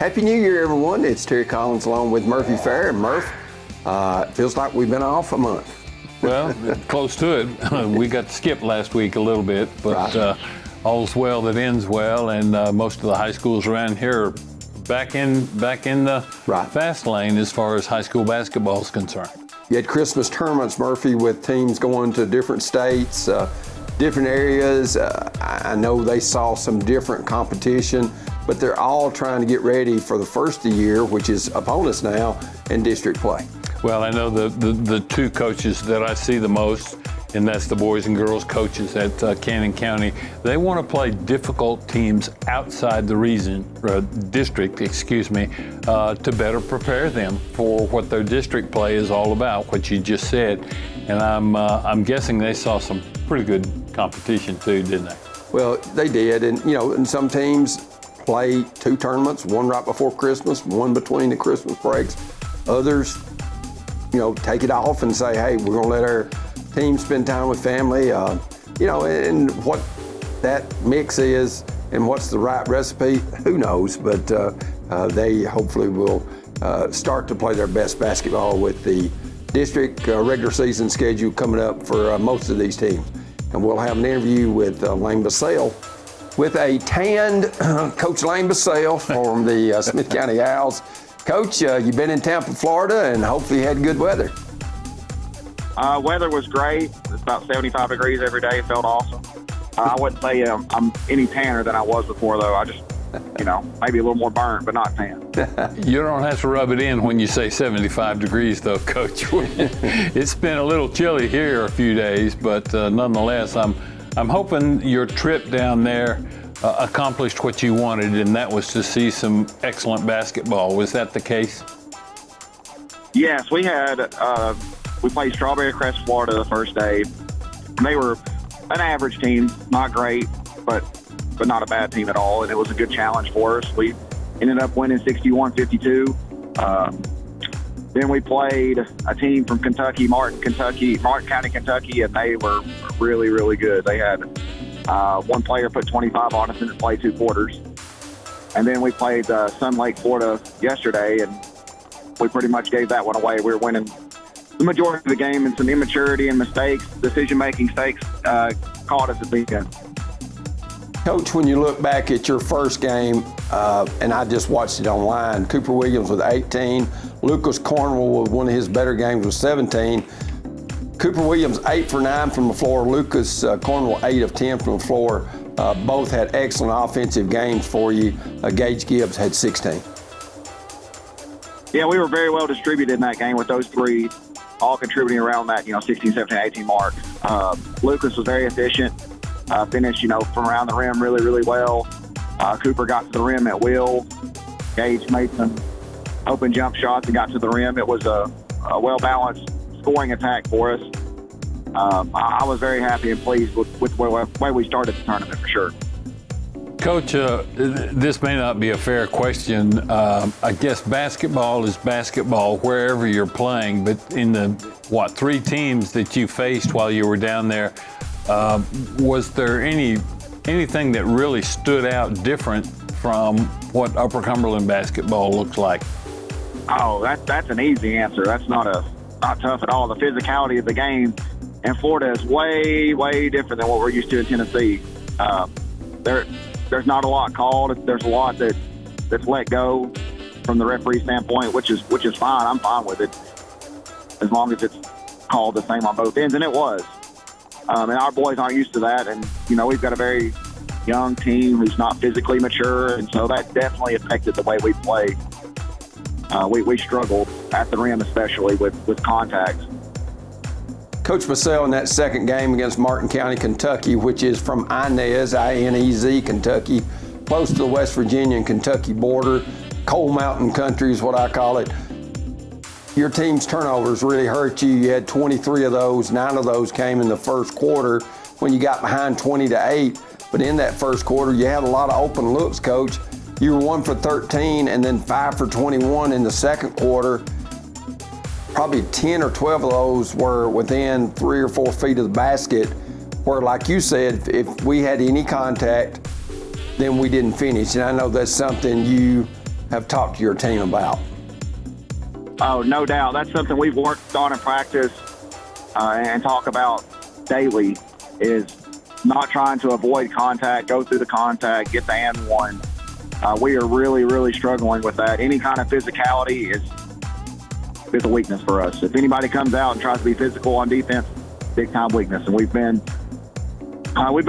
Happy New Year, everyone. It's Terry Collins along with Murphy Fair. And Murph, it feels like we've been off a month. Well, close to it. We got skipped last week a little bit, but Right. all's well that ends well, and most of the high schools around here are back in the Right. fast lane as far as high school basketball is concerned. You had Christmas tournaments, Murphy, with teams going to different states, different areas. I know they saw some different competition, but they're all trying to get ready for the first of the year, which is upon us now, in district play. Well, I know the two coaches that I see the most, and that's the boys and girls coaches at Cannon County. They want to play difficult teams outside the district, to better prepare them for what their district play is all about, what you just said. And I'm guessing they saw some pretty good competition too, didn't they? Well, they did, and some teams play two tournaments, one right before Christmas, one between the Christmas breaks. Others, take it off and say, hey, we're going to let our team spend time with family, and what that mix is and what's the right recipe, who knows, but they hopefully will start to play their best basketball with the district regular season schedule coming up for most of these teams. And we'll have an interview with Layne Bussell, with a tanned Coach Layne Bussell from the Smith County Owls. Coach, you've been in Tampa, Florida, and hopefully you had good weather. Weather was great. It's about 75 degrees every day. It felt awesome. I wouldn't say I'm any tanner than I was before, though. I just, maybe a little more burnt, but not tan. You don't have to rub it in when you say 75 degrees, though, Coach. It's been a little chilly here a few days, but nonetheless, I'm hoping your trip down there accomplished what you wanted, and that was to see some excellent basketball. Was that the case? Yes, we had. We played Strawberry Crest, Florida, the first day. They were an average team, not great, but not a bad team at all, and it was a good challenge for us. We ended up winning 61-52. Then we played a team from Kentucky, Martin County, Kentucky, and they were really, really good. They had one player put 25 on us and played two quarters. And then we played Sun Lake, Florida yesterday, and we pretty much gave that one away. We were winning the majority of the game, and some immaturity and mistakes, decision-making mistakes, caught us at the end. Coach, when you look back at your first game, and I just watched it online, Cooper Williams with 18, Lucas Cornwell with one of his better games with 17. Cooper Williams 8 for 9 from the floor, Lucas Cornwell 8 of 10 from the floor. Both had excellent offensive games for you. Gage Gibbs had 16. Yeah, we were very well distributed in that game with those three all contributing around that, 16, 17, 18 mark. Lucas was very efficient, finished, from around the rim really, really well. Cooper got to the rim at will. Gage made some open jump shots and got to the rim. It was a well-balanced scoring attack for us. I was very happy and pleased with the way we started the tournament, for sure. Coach, this may not be a fair question. I guess basketball is basketball wherever you're playing, but in the, three teams that you faced while you were down there, was there anything that really stood out different from what Upper Cumberland basketball looks like? Oh, that's an easy answer. That's not tough at all. The physicality of the game in Florida is way, way different than what we're used to in Tennessee. There's not a lot called. There's a lot that's let go from the referee standpoint, which is fine. I'm fine with it as long as it's called the same on both ends, and it was. And our boys aren't used to that, and we've got a very young team who's not physically mature, and so that definitely affected the way we play. We struggled at the rim, especially with contact. Coach Bussell in that second game against Martin County, Kentucky, which is from Inez, I-N-E-Z, Kentucky, close to the West Virginia and Kentucky border. Coal Mountain country is what I call it. Your team's turnovers really hurt you. You had 23 of those. 9 of those came in the first quarter when you got behind 20-8. But in that first quarter, you had a lot of open looks, Coach. You were 1 for 13 and then 5 for 21 in the second quarter. Probably 10 or 12 of those were within 3 or 4 feet of the basket, where, like you said, if we had any contact, then we didn't finish. And I know that's something you have talked to your team about? Oh, no doubt. That's something we've worked on in practice and talk about daily, is not trying to avoid contact, go through the contact, get the and one. We are really, really struggling with that. Any kind of physicality is a weakness for us. If anybody comes out and tries to be physical on defense, big time weakness. And we've been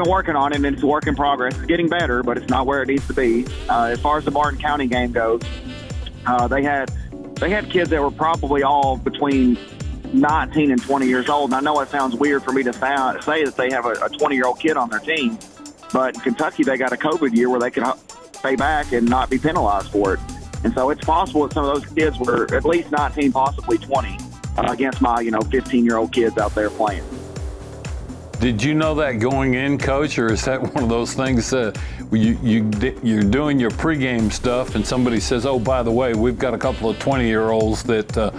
working on it, and it's a work in progress. It's getting better, but it's not where it needs to be. As far as the Martin County game goes, they had kids that were probably all between 19 and 20 years old. And I know it sounds weird for me to say that they have a 20-year-old kid on their team, but in Kentucky they got a COVID year where they could stay back and not be penalized for it. And so it's possible that some of those kids were at least 19, possibly 20, against my 15-year-old kids out there playing. Did you know that going in, Coach, or is that one of those things that you're doing your pregame stuff and somebody says, oh, by the way, we've got a couple of 20-year-olds that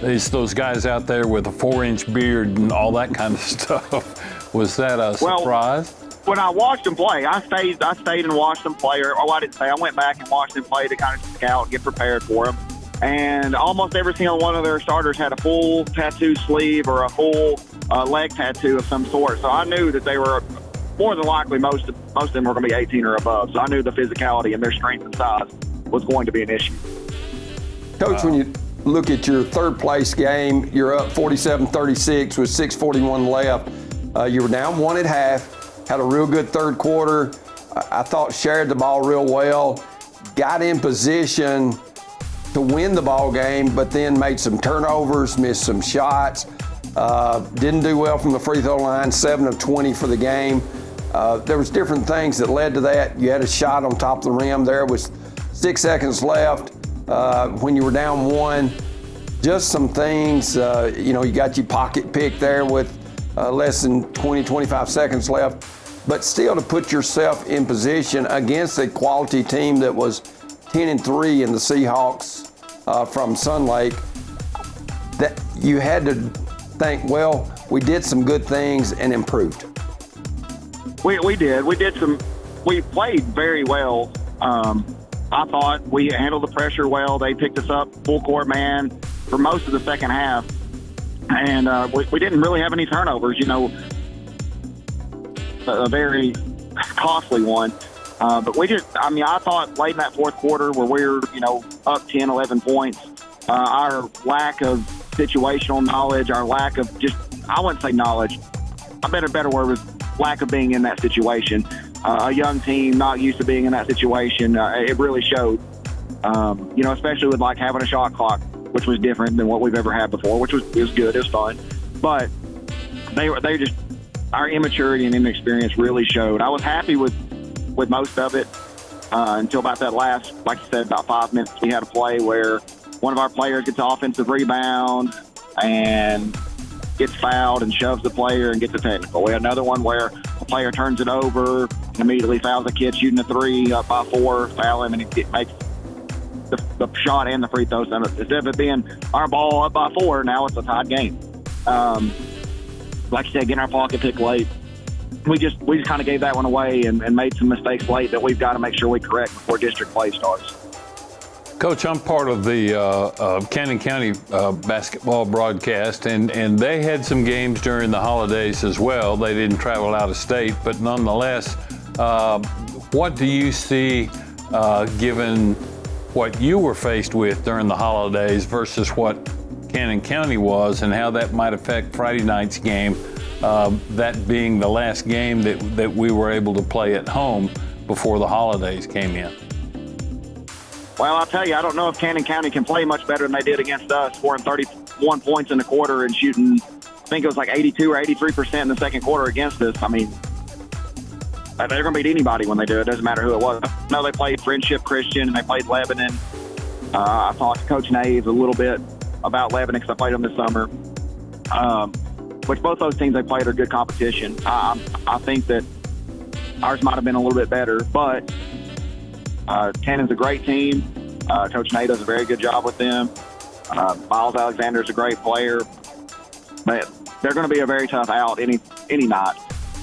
it's those guys out there with a 4-inch beard and all that kind of stuff. Was that a surprise? When I watched them play, I stayed and watched them play. Or I didn't stay. I went back and watched them play to kind of scout and get prepared for them. And almost every single one of their starters had a full tattoo sleeve or a full leg tattoo of some sort. So I knew that they were more than likely most of them were going to be 18 or above. So I knew the physicality and their strength and size was going to be an issue. Coach, when you look at your third place game, you're up 47-36 with 6:41 left. You were down 1 at half, had a real good third quarter. I thought shared the ball real well, got in position to win the ball game, but then made some turnovers, missed some shots. Didn't do well from the free throw line, 7 of 20 for the game. There was different things that led to that. You had a shot on top of the rim. There was 6 seconds left when you were down 1. Just some things, you got your pocket pick there with less than 20, 25 seconds left. But still to put yourself in position against a quality team that was 10-3 in the Seahawks from Sun Lake, that you had to think, well, we did some good things and improved. We did. We played very well. I thought we handled the pressure well. They picked us up full court man for most of the second half. And we didn't really have any turnovers, a very costly one. But I thought late in that fourth quarter where we were, up 10, 11 points, our lack of situational knowledge, our lack of I wouldn't say knowledge. I bet a better word was lack of being in that situation. A young team not used to being in that situation, it really showed, especially with having a shot clock, which was different than what we've ever had before, which was good, it was fun. But our immaturity and inexperience really showed. I was happy with most of it until about that last, like you said, about 5 minutes we had a play where one of our players gets an offensive rebound and gets fouled and shoves the player and gets a technical. We had another one where a player turns it over and immediately fouls a kid shooting a 3 up by 4, foul him, and he makes the shot and the free throw. So instead of it being our ball up by 4, now it's a tied game. Like you said, getting our pocket pick late. We just kind of gave that one away and made some mistakes late that we've got to make sure we correct before district play starts. Coach, I'm part of the Cannon County basketball broadcast, and they had some games during the holidays as well. They didn't travel out of state, but nonetheless, what do you see given what you were faced with during the holidays versus what Cannon County was, and how that might affect Friday night's game, that being the last game that we were able to play at home before the holidays came in? Well, I'll tell you, I don't know if Cannon County can play much better than they did against us, scoring 31 points in the quarter and shooting, I think it was 82 or 83% in the second quarter against us. I mean, they're going to beat anybody when they do it. It doesn't matter who it was. I know they played Friendship Christian and they played Lebanon. I talked to Coach Naves a little bit about Lebanon because I played them this summer. Which both those teams they played are good competition. I think that ours might have been a little bit better, but Cannon's a great team. Coach Nate does a very good job with them. Miles Alexander's a great player. But they're going to be a very tough out any night.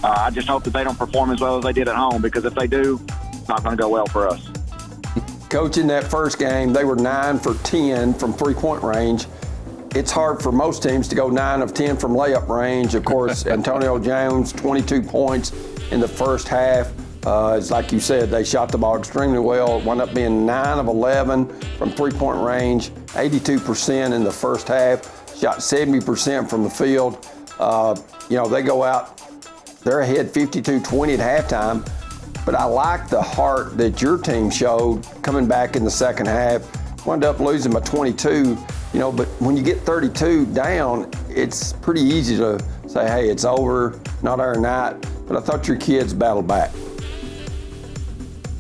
I just hope that they don't perform as well as they did at home, because if they do, it's not going to go well for us. Coach, in that first game, they were 9 for 10 from three-point range. It's hard for most teams to go 9 of 10 from layup range. Of course, Antonio Jones, 22 points in the first half. It's like you said, they shot the ball extremely well. It wound up being 9 of 11 from three-point range, 82% in the first half, shot 70% from the field. They go out, they're ahead 52-20 at halftime. But I like the heart that your team showed coming back in the second half. Wound up losing by 22, but when you get 32 down, it's pretty easy to say, hey, it's over, not our night. But I thought your kids battled back.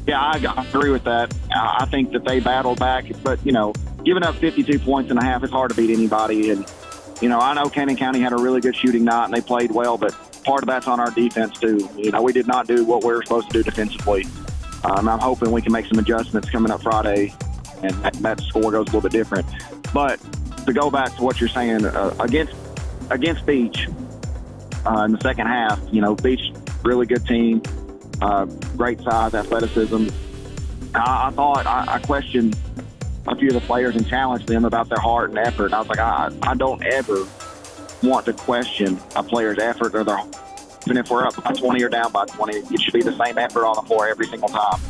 Yeah, I agree with that. I think that they battled back, but, giving up 52 points and a half, it's hard to beat anybody. And, I know Cannon County had a really good shooting night and they played well, but part of that's on our defense too. We did not do what we were supposed to do defensively. I'm hoping we can make some adjustments coming up Friday and that score goes a little bit different. But to go back to what you're saying, against Beach in the second half, Beach, really good team, great size, athleticism. I questioned a few of the players and challenged them about their heart and effort. And I was like, I don't ever want to question a player's effort or their heart. Even if we're up by 20 or down by 20, it should be the same effort on the floor every single time.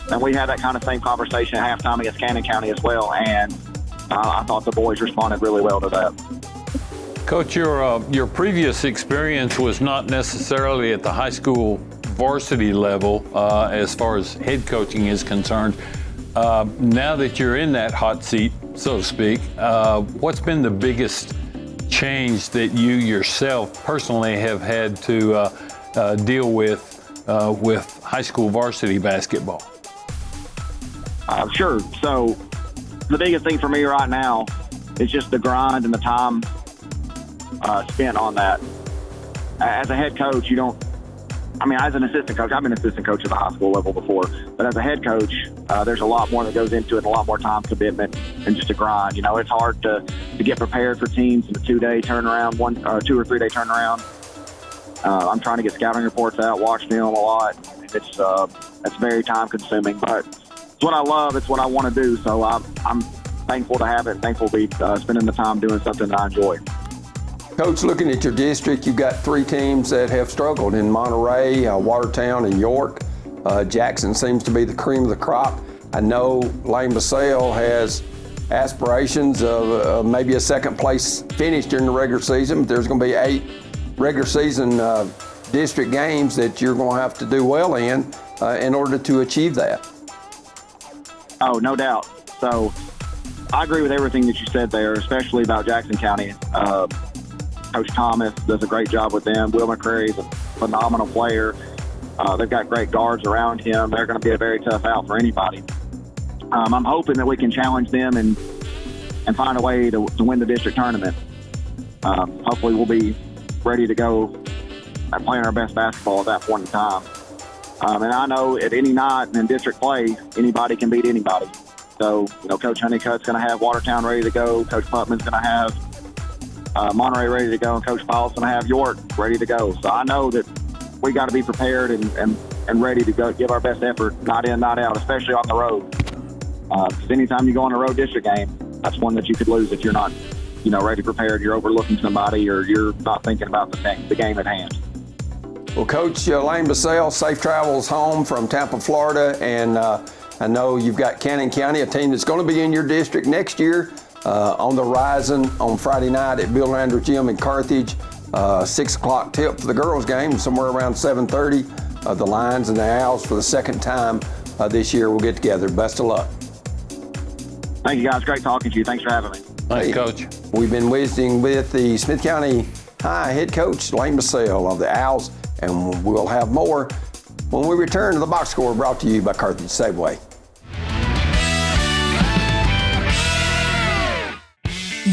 And we had that kind of same conversation at halftime against Cannon County as well, and I thought the boys responded really well to that. Coach, your previous experience was not necessarily at the high school varsity level as far as head coaching is concerned. Now that you're in that hot seat, so to speak, what's been the biggest change that you yourself personally have had to deal with high school varsity basketball? Sure. So the biggest thing for me right now is just the grind and the time spent on that. As a head coach, as an assistant coach, I've been an assistant coach at the high school level before, but as a head coach, there's a lot more that goes into it and a lot more time commitment and just a grind. It's hard to get prepared for teams in a 2-day turnaround, 2 or 3 day turnaround. I'm trying to get scouting reports out, watch film a lot. It's very time consuming, but it's what I love. It's what I want to do. So I'm thankful to have it, thankful to be spending the time doing something that I enjoy. Coach, looking at your district, you've got 3 teams that have struggled in Monterey, Watertown, and York. Jackson seems to be the cream of the crop. I know Layne Bussell has aspirations of maybe a second place finish during the regular season, but there's going to be 8 regular season district games that you're going to have to do well in order to achieve that. Oh, no doubt. So I agree with everything that you said there, especially about Jackson County. Coach Thomas does a great job with them. Will McCrary's a phenomenal player. They've got great guards around him. They're going to be a very tough out for anybody. I'm hoping that we can challenge them and find a way to win the district tournament. Hopefully we'll be ready to go and playing our best basketball at that point in time. And I know at any night in district play, anybody can beat anybody. So, Coach Honeycutt's going to have Watertown ready to go. Coach Putman's going to have Monterey ready to go, and Coach Powell's going to have York ready to go. So I know that we got to be prepared and ready to go give our best effort, night in, night out, especially on the road. Because anytime you go on a road district game, that's one that you could lose if you're not, ready, prepared. You're overlooking somebody, or you're not thinking about the game at hand. Well, Coach Layne Bussell, safe travels home from Tampa, Florida, and I know you've got Cannon County, a team that's going to be in your district next year. On the horizon on Friday night at Bill Landry Gym in Carthage. 6 o'clock tip for the girls game, somewhere around 7:30. The Lions and the Owls for the second time this year will get together. Best of luck. Thank you, guys. Great talking to you. Thanks for having me. Thanks, Coach. We've been visiting with the Smith County High head coach, Layne Bussell of the Owls, and we'll have more when we return to the Box Score, brought to you by Carthage Safeway.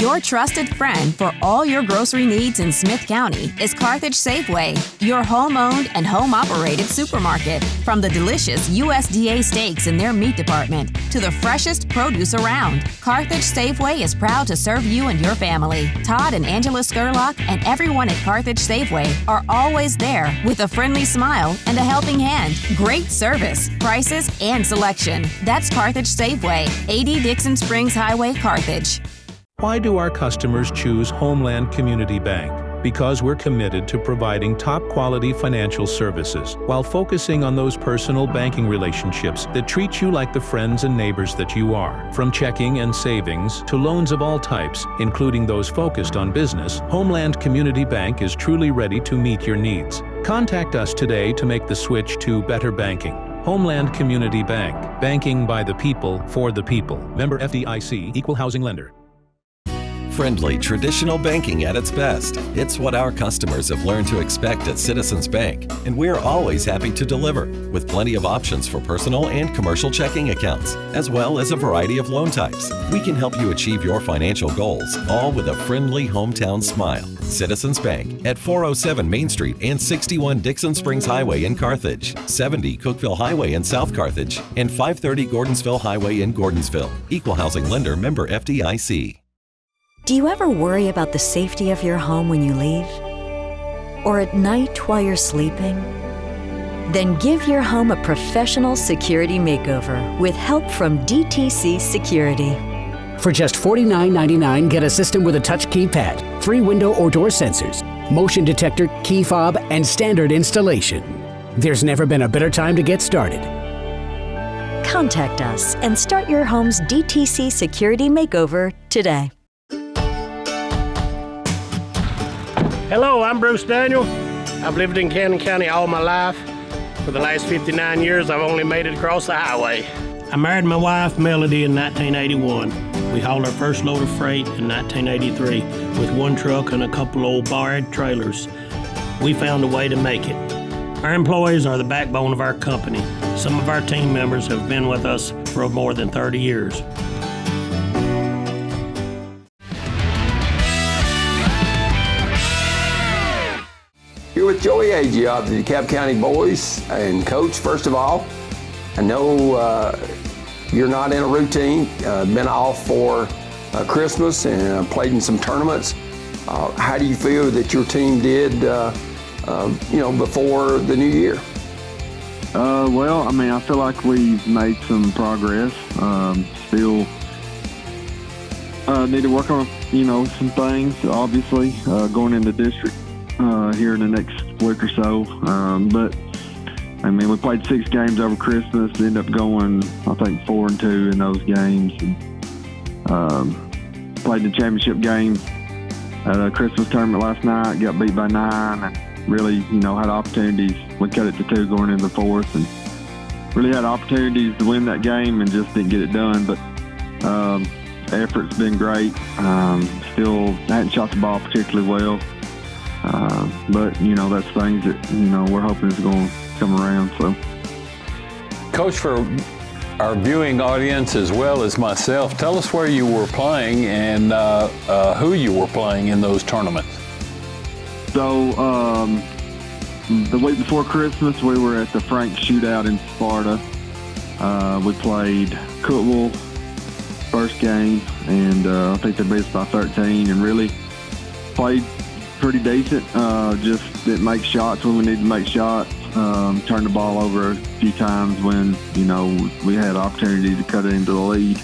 Your trusted friend for all your grocery needs in Smith County is Carthage Safeway, your home-owned and home-operated supermarket. From the delicious USDA steaks in their meat department to the freshest produce around, Carthage Safeway is proud to serve you and your family. Todd and Angela Skurlock and everyone at Carthage Safeway are always there with a friendly smile and a helping hand. Great service, prices, and selection. That's Carthage Safeway, 80 Dixon Springs Highway, Carthage. Why do our customers choose Homeland Community Bank? Because we're committed to providing top-quality financial services while focusing on those personal banking relationships that treat you like the friends and neighbors that you are. From checking and savings to loans of all types, including those focused on business, Homeland Community Bank is truly ready to meet your needs. Contact us today to make the switch to better banking. Homeland Community Bank. Banking by the people, for the people. Member FDIC, Equal Housing Lender. Friendly, traditional banking at its best. It's what our customers have learned to expect at Citizens Bank, and we're always happy to deliver, with plenty of options for personal and commercial checking accounts, as well as a variety of loan types. We can help you achieve your financial goals, all with a friendly hometown smile. Citizens Bank at 407 Main Street and 61 Dixon Springs Highway in Carthage, 70 Cookeville Highway in South Carthage, and 530 Gordonsville Highway in Gordonsville. Equal Housing Lender, member FDIC. Do you ever worry about the safety of your home when you leave? Or at night while you're sleeping? Then give your home a professional security makeover with help from DTC Security. For just $49.99, get a system with a touch keypad, 3 window or door sensors, motion detector, key fob, and standard installation. There's never been a better time to get started. Contact us and start your home's DTC Security makeover today. Hello, I'm Bruce Daniel. I've lived in Cannon County all my life. For the last 59 years, I've only made it across the highway. I married my wife, Melody, in 1981. We hauled our first load of freight in 1983 with one truck and a couple old barred trailers. We found a way to make it. Our employees are the backbone of our company. Some of our team members have been with us for more than 30 years. Here with Joey Agee of the DeKalb County Boys. And Coach, first of all, I know you're not in a routine, been off for Christmas and played in some tournaments. How do you feel that your team did, before the new year? Well, I mean, I feel like we've made some progress. Still need to work on, some things, obviously, going into district here in the next week or so. But, I mean, we played 6 games over Christmas, ended up going, I think, 4-2 in those games. And, played the championship game at a Christmas tournament last night, got beat by 9, and really, had opportunities. We cut it to 2 going into the 4th, and really had opportunities to win that game and just didn't get it done. But the effort's been great. Still hadn't shot the ball particularly well. But, that's things that, we're hoping is going to come around. So, Coach, for our viewing audience as well as myself, tell us where you were playing and who you were playing in those tournaments. So, the week before Christmas, we were at the Frank Shootout in Sparta. We played Cookeville first game, and I think they beat us by 13, and really played pretty decent. Just didn't make shots when we needed to make shots. Turned the ball over a few times when, we had opportunity to cut it into the lead.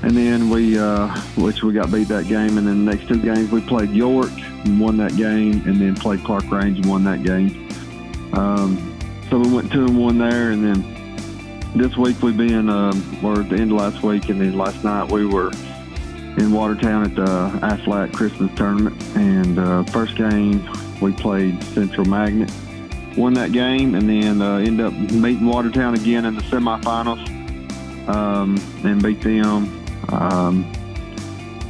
And then we got beat that game. And then the next 2 games we played York and won that game, and then played Clark Range and won that game. So we went 2-1 there. And then this week we've been, or at the end of last week, and then last night we were in Watertown at the Aflac Christmas tournament. And first game we played Central Magnet, won that game, and then ended up meeting Watertown again in the semifinals and beat them.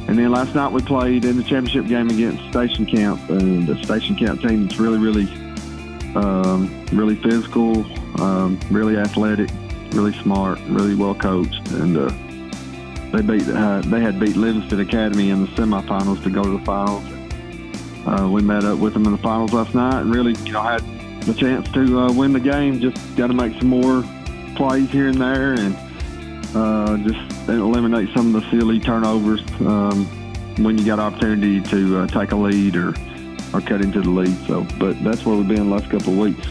And then last night we played in the championship game against Station Camp, and the Station Camp team is really, really, really physical, really athletic, really smart, really well coached, and they had beat Livingston Academy in the semifinals to go to the finals. We met up with them in the finals last night and really, had the chance to win the game. Just got to make some more plays here and there and just eliminate some of the silly turnovers when you got opportunity to take a lead or cut into the lead. But that's where we've been the last couple of weeks.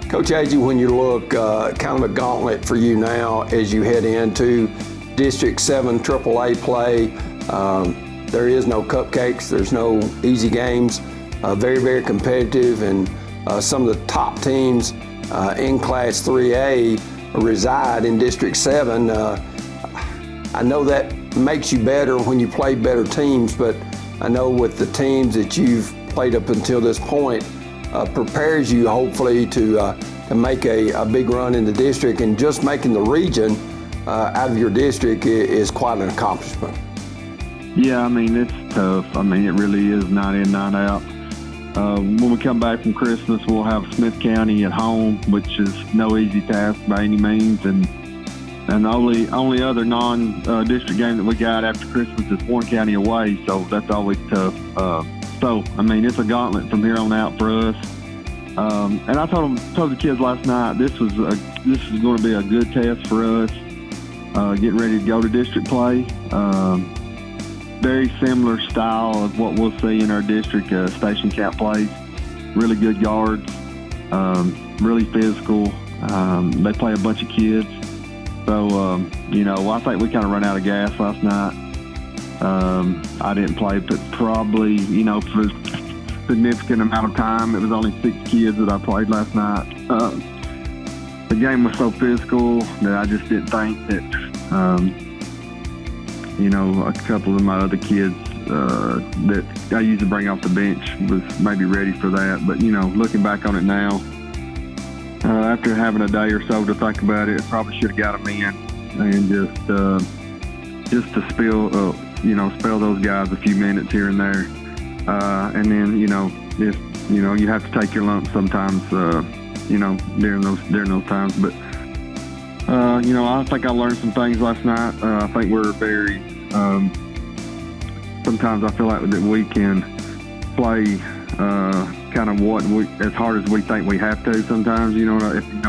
Coach Agee, when you look, kind of a gauntlet for you now as you head into District 7 AAA play. There is no cupcakes. There's no easy games. Very, very competitive, and some of the top teams in Class 3A reside in District 7. I know that makes you better when you play better teams, but I know with the teams that you've played up until this point, prepares you hopefully to make a big run in the district, and just making the region out of your district is quite an accomplishment. Yeah, I mean, it's tough. I mean, it really is night in, night out. When we come back from Christmas, we'll have Smith County at home, which is no easy task by any means, and the only other non-district game that we got after Christmas is Warren County away, so that's always tough. So, I mean, it's a gauntlet from here on out for us. And I told the kids last night this is going to be a good test for us. Getting ready to go to district play. Very similar style of what we'll see in our district station camp plays. Really good guards, really physical. They play a bunch of kids. So, I think we kind of run out of gas last night. I didn't play, but probably, for a significant amount of time. It was only 6 kids that I played last night. The game was so physical that I just didn't think that, a couple of my other kids that I used to bring off the bench was maybe ready for that. But, looking back on it now, after having a day or so to think about it, probably should have got them in and just to spell those guys a few minutes here and there. And then, if, you have to take your lumps sometimes, during those times. But, I think I learned some things last night. I think we're very, sometimes I feel like that we can play kind of as hard as we think we have to sometimes, if you know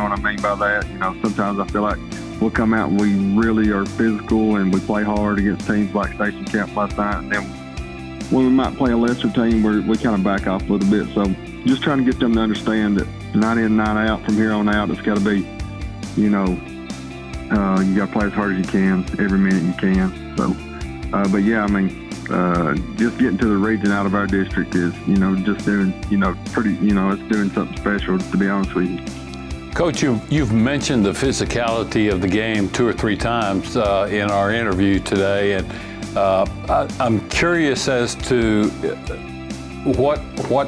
what I mean by that. Sometimes I feel like we'll come out and we really are physical and we play hard against teams like Station Camp last night. And then when we might play a lesser team, we kind of back off a little bit. So just trying to get them to understand that night in, night out, from here on out, it's got to be, you got to play as hard as you can, every minute you can. So, but yeah, I mean, just getting to the region out of our district is, just doing, pretty, it's doing something special, to be honest with you. Coach, you've mentioned the physicality of the game 2 or 3 times in our interview today, and I'm curious as to what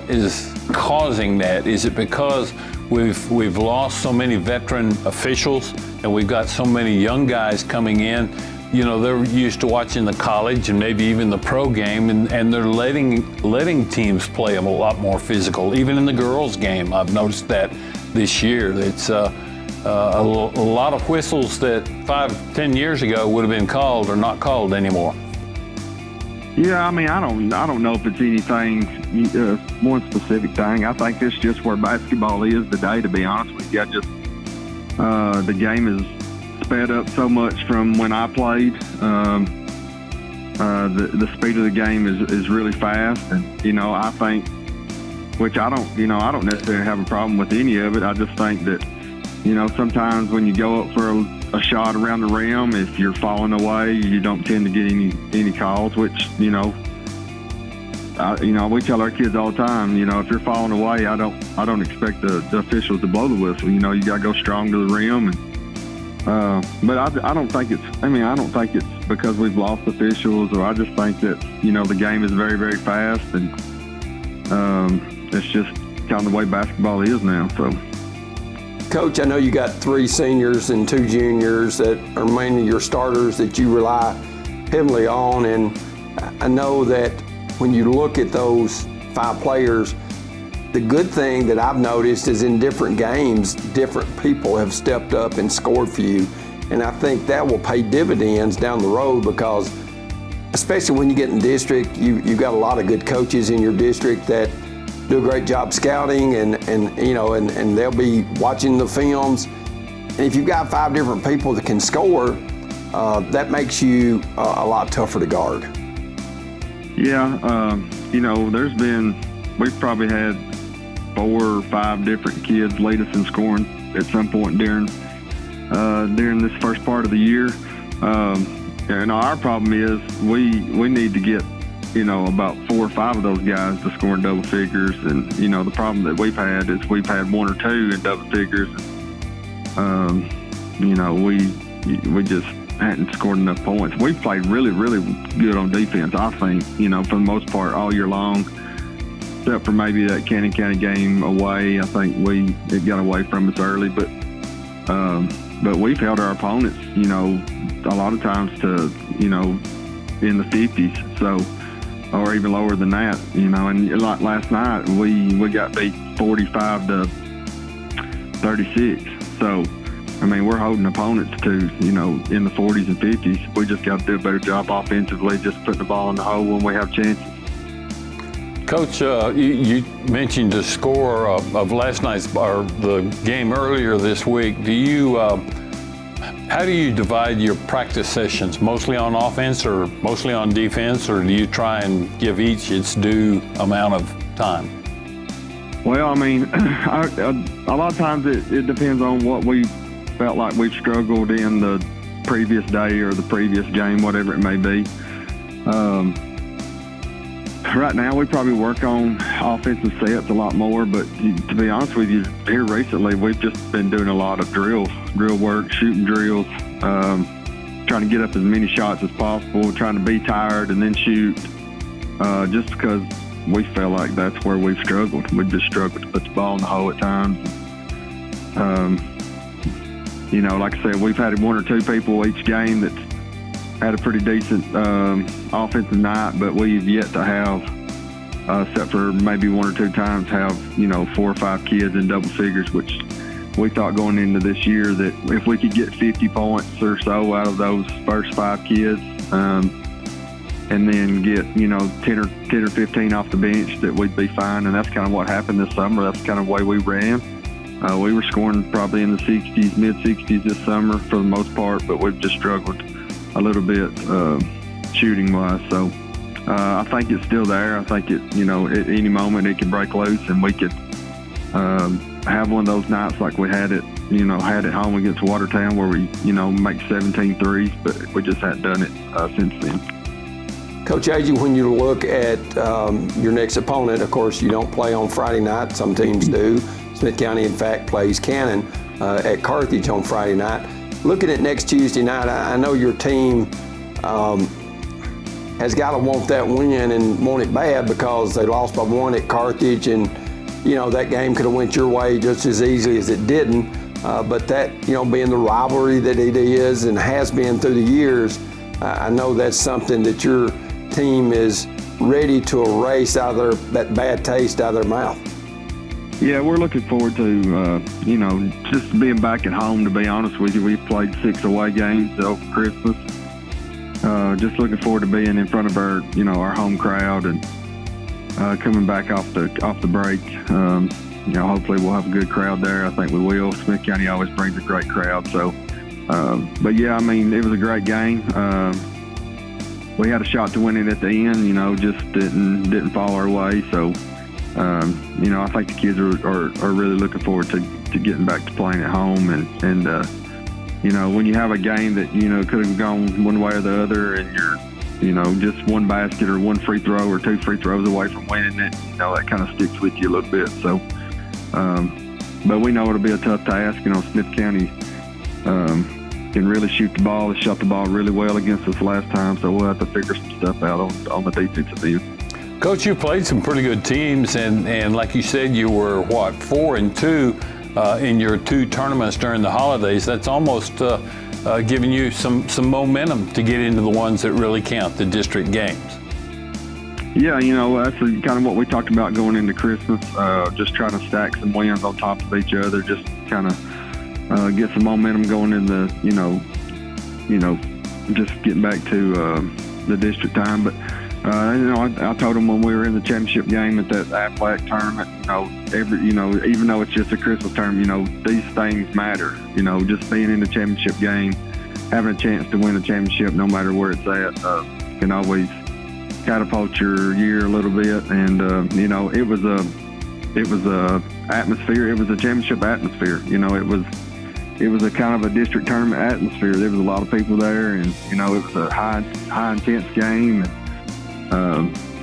is causing that. Is it because we've lost so many veteran officials and we've got so many young guys coming in? They're used to watching the college and maybe even the pro game, and they're letting teams play them a lot more physical. Even in the girls' game, I've noticed that this year. It's a lot of whistles that 5-10 years ago would have been called are not called anymore. Yeah, I mean, I don't know if it's anything, one specific thing. I think it's just where basketball is today, to be honest with you. The game is sped up so much from when I played. The speed of the game is really fast, and I think, which I don't necessarily have a problem with any of it. I just think that sometimes when you go up for a shot around the rim, if you're falling away, you don't tend to get any calls. Which we tell our kids all the time. If you're falling away, I don't expect the officials to blow the whistle. You got to go strong to the rim. And, but I don't think it's because we've lost officials, or I just think that the game is very, very fast, and it's just kind of the way basketball is now. So. Coach, I know you got 3 seniors and 2 juniors that are mainly your starters that you rely heavily on, and I know that when you look at those 5 players, the good thing that I've noticed is in different games, different people have stepped up and scored for you. And I think that will pay dividends down the road because, especially when you get in district, you've got a lot of good coaches in your district that do a great job scouting and they'll be watching the films. And if you've got 5 different people that can score, that makes you a lot tougher to guard. Yeah, we've probably had 4 or 5 different kids lead us in scoring at some point during this first part of the year. And our problem is we need to get, about 4 or 5 of those guys to score in double figures. And, the problem that we've had is we've had 1 or 2 in double figures. We just hadn't scored enough points. We've played really, really good on defense, I think, for the most part all year long, except for maybe that Cannon County game away. I think it got away from us early, but we've held our opponents, a lot of times to, in the 50s, so, or even lower than that, and like last night, we got beat 45 to 36. So, we're holding opponents to, in the 40s and 50s. We just got to do a better job offensively, just putting the ball in the hole when we have chances. Coach, you mentioned the score of last night's, or the game earlier this week. How do you divide your practice sessions? Mostly on offense or mostly on defense, or do you try and give each its due amount of time? Well, a lot of times it depends on what we felt like we've struggled in the previous day or the previous game, whatever it may be. Right now, we probably work on offensive sets a lot more, but to be honest with you, here recently, we've just been doing a lot of drill work, shooting drills, trying to get up as many shots as possible, trying to be tired and then shoot, just because we feel like that's where we've struggled. We've just struggled to put the ball in the hole at times. Like I said, we've had 1 or 2 people each game that's had a pretty decent offensive night, but we've yet to have, except for maybe 1 or 2 times, have 4 or 5 kids in double figures, which we thought going into this year that if we could get 50 points or so out of those first 5 kids, and then get 10 or 15 off the bench, that we'd be fine. And that's kind of what happened this summer. That's kind of the way we ran. We were scoring probably in the 60s, mid-60s this summer for the most part, but we've just struggled a little bit shooting-wise. So I think it's still there. I think at any moment it could break loose, and we could have one of those nights like we had at home against Watertown where we make 17 threes, but we just hadn't done it since then. Coach Agee, when you look at your next opponent, of course, you don't play on Friday night. Some teams do. Smith County, in fact, plays Cannon at Carthage on Friday night. Looking at next Tuesday night, I know your team has got to want that win and want it bad because they lost by 1 at Carthage, and that game could have went your way just as easily as it didn't. But that, being the rivalry that it is and has been through the years, I know that's something that your team is ready to erase out of that bad taste out of their mouth. Yeah, we're looking forward to, just being back at home, to be honest with you. We've played 6 away games over Christmas. Just looking forward to being in front of our, our home crowd and coming back off the break. Hopefully we'll have a good crowd there. I think we will. Smith County always brings a great crowd. So, but yeah, it was a great game. We had a shot to win it at the end, just didn't fall our way. So, I think the kids are really looking forward to getting back to playing at home. And when you have a game that, could have gone one way or the other, and you're, just 1 basket or 1 free throw or 2 free throws away from winning it, that kind of sticks with you a little bit. So, but we know it'll be a tough task. Smith County can really shoot the ball. They shot the ball really well against us last time, so we'll have to figure some stuff out on the defensive end. Coach, you played some pretty good teams, and like you said, you were, 4-2 in your 2 tournaments during the holidays. That's almost giving you some momentum to get into the ones that really count, the district games. Yeah, that's kind of what we talked about going into Christmas, just trying to stack some wins on top of each other, just kind of get some momentum going into, just getting back to the district time. But I told them when we were in the championship game at that athletic tournament, even though it's just a Christmas tournament, these things matter. Just being in the championship game, having a chance to win a championship, no matter where it's at, can always catapult your year a little bit. And it was a atmosphere. It was a championship atmosphere. It was a kind of a district tournament atmosphere. There was a lot of people there, and it was a high intense game.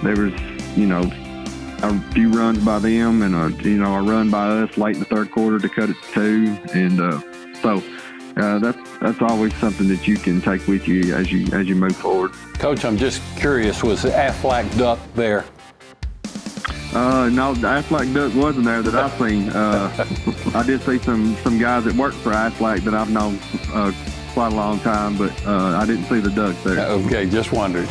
There was a few runs by them, and a run by us late in the third quarter to cut it to 2. And so that's always something that you can take with you as you move forward. Coach, I'm just curious, was the Aflac Duck there? No, the Aflac Duck wasn't there that I've seen. I did see some guys that worked for Aflac that I've known quite a long time, but I didn't see the Duck there. Okay, just wondered.